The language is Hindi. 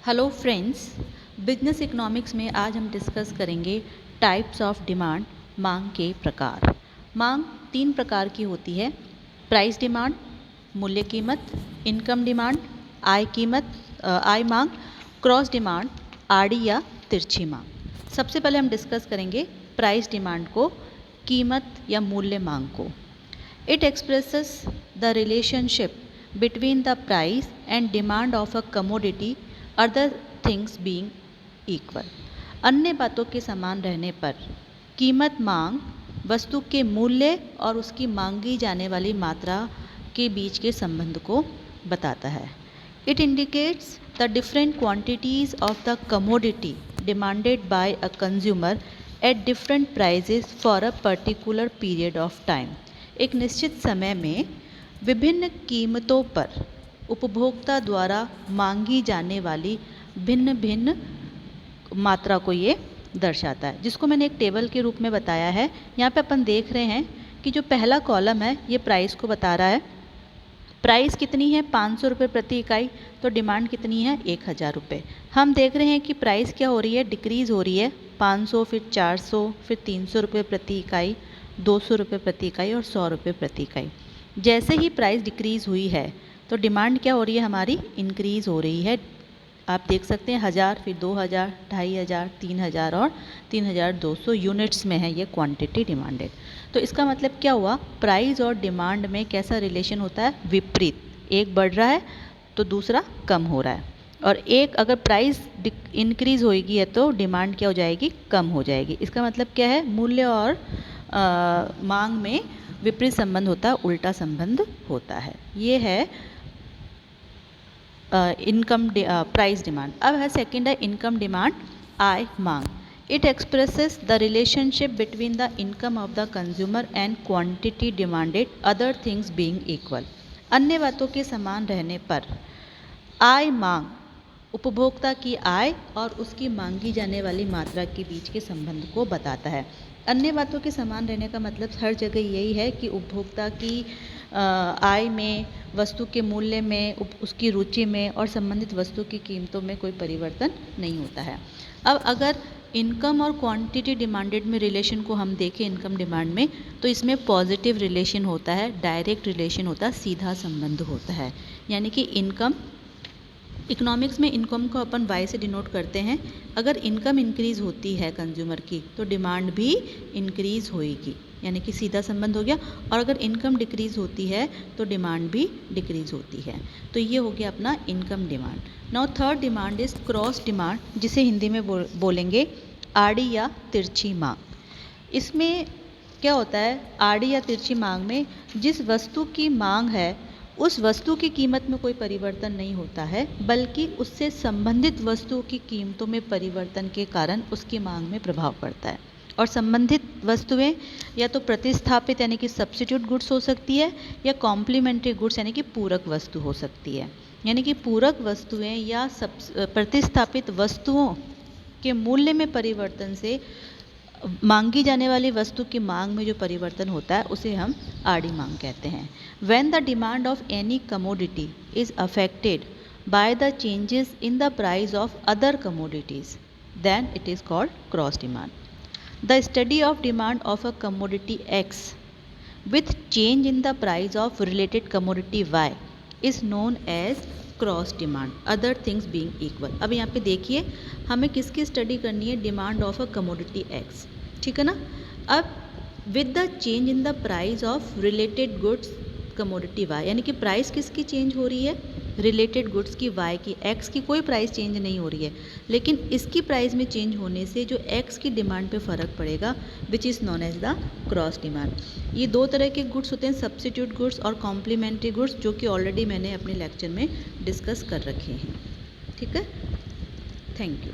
हेलो फ्रेंड्स, बिजनेस इकोनॉमिक्स में आज हम डिस्कस करेंगे टाइप्स ऑफ डिमांड, मांग के प्रकार। मांग तीन प्रकार की होती है: प्राइस डिमांड, मूल्य कीमत, इनकम डिमांड, आय मांग, क्रॉस डिमांड, आड़ी या तिरछी मांग। सबसे पहले हम डिस्कस करेंगे प्राइस डिमांड को, कीमत या मूल्य मांग को। It expresses the relationship between the price and demand of a commodity, other things being equal। अन्य बातों के समान रहने पर कीमत मांग वस्तु के मूल्य और उसकी मांगी जाने वाली मात्रा के बीच के संबंध को बताता है। It indicates the different quantities of the commodity demanded by a consumer at different prices for a particular period of time. एक निश्चित समय में विभिन्न कीमतों पर उपभोक्ता द्वारा मांगी जाने वाली भिन्न भिन्न मात्रा को ये दर्शाता है, जिसको मैंने एक टेबल के रूप में बताया है। यहाँ पे अपन देख रहे हैं कि जो पहला कॉलम है ये प्राइस को बता रहा है। प्राइस कितनी है? 500 रुपये प्रति इकाई। तो डिमांड कितनी है? 1000 रुपये। हम देख रहे हैं कि प्राइस क्या हो रही है? डिक्रीज़ हो रही है। 500, फिर 400, फिर 300 रुपये प्रति इकाई, 200 रुपये प्रति इकाई और 100 रुपये प्रति इकाई। जैसे ही प्राइस डिक्रीज़ हुई है तो डिमांड क्या हो रही है? हमारी इंक्रीज़ हो रही है। आप देख सकते हैं 1000, फिर 2000, 2500, 3000 और 3200 यूनिट्स में है ये क्वांटिटी डिमांडेड। तो इसका मतलब क्या हुआ? प्राइस और डिमांड में कैसा रिलेशन होता है? विपरीत। एक बढ़ रहा है तो दूसरा कम हो रहा है, और एक अगर प्राइस इंक्रीज़ होगी है तो डिमांड क्या हो जाएगी? कम हो जाएगी। इसका मतलब क्या है? मूल्य और मांग में विपरीत संबंध होता है, उल्टा संबंध होता है। ये है प्राइस डिमांड। अब है सेकंड है इनकम डिमांड, आय मांग। It expresses the relationship between the income of the consumer and quantity demanded, other things being equal. अन्य बातों के समान रहने पर आय मांग उपभोक्ता की आय और उसकी मांगी जाने वाली मात्रा के बीच के संबंध को बताता है। अन्य बातों के समान रहने का मतलब हर जगह यही है कि उपभोक्ता की आय में, वस्तु के मूल्य में, उसकी रुचि में और संबंधित वस्तु की कीमतों में कोई परिवर्तन नहीं होता है। अब अगर इनकम और क्वांटिटी डिमांडेड में रिलेशन को हम देखें इनकम डिमांड में, तो इसमें पॉजिटिव रिलेशन होता है, डायरेक्ट रिलेशन होता है, सीधा संबंध होता है। यानी कि इनकम, इकोनॉमिक्स में इनकम को अपन वाई से डिनोट करते हैं। अगर इनकम इंक्रीज़ होती है कंज्यूमर की तो डिमांड भी इंक्रीज़ होएगी, यानी कि सीधा संबंध हो गया। और अगर इनकम डिक्रीज़ होती है तो डिमांड भी डिक्रीज़ होती है। तो ये हो गया अपना income demand. Now third demand is cross demand, जिसे हिंदी में बोलेंगे आड़ी या तिरछी मांग। इसमें क्या होता है? आड़ी या तिरछी मांग में जिस वस्तु की मांग है उस वस्तु की कीमत में कोई परिवर्तन नहीं होता है, बल्कि उससे संबंधित वस्तु की कीमतों में परिवर्तन के कारण उसकी मांग में प्रभाव पड़ता है। और संबंधित वस्तुएं या तो प्रतिस्थापित यानी कि सब्स्टिट्यूट गुड्स हो सकती है, या कॉम्प्लीमेंट्री गुड्स यानी कि पूरक वस्तु हो सकती है। यानी कि पूरक वस्तुएं या प्रतिस्थापित वस्तुओं के मूल्य में परिवर्तन से मांगी जाने वाली वस्तु की मांग में जो परिवर्तन होता है उसे हम आड़ी मांग कहते हैं। When the demand of any commodity is affected by the changes in the price of other commodities, then it is called cross demand. The study of demand of a commodity X with change in the price of related commodity Y is known as cross demand, other things being equal. अब यहाँ पे देखिए हमें किसकी स्टडी करनी है? Demand of a commodity X, ठीक है ना। अब with the change in the price of related goods commodity Y, यानी कि प्राइस किसकी चेंज हो रही है? रिलेटेड गुड्स की, वाई की। एक्स की कोई प्राइस चेंज नहीं हो रही है, लेकिन इसकी प्राइस में चेंज होने से जो एक्स की डिमांड पे फ़र्क पड़ेगा, which is known as the cross demand. ये दो तरह के गुड्स होते हैं, सब्स्टिट्यूट गुड्स और कॉम्प्लीमेंट्री गुड्स, जो कि ऑलरेडी मैंने अपने लेक्चर में डिस्कस कर रखे हैं। ठीक है, थैंक यू।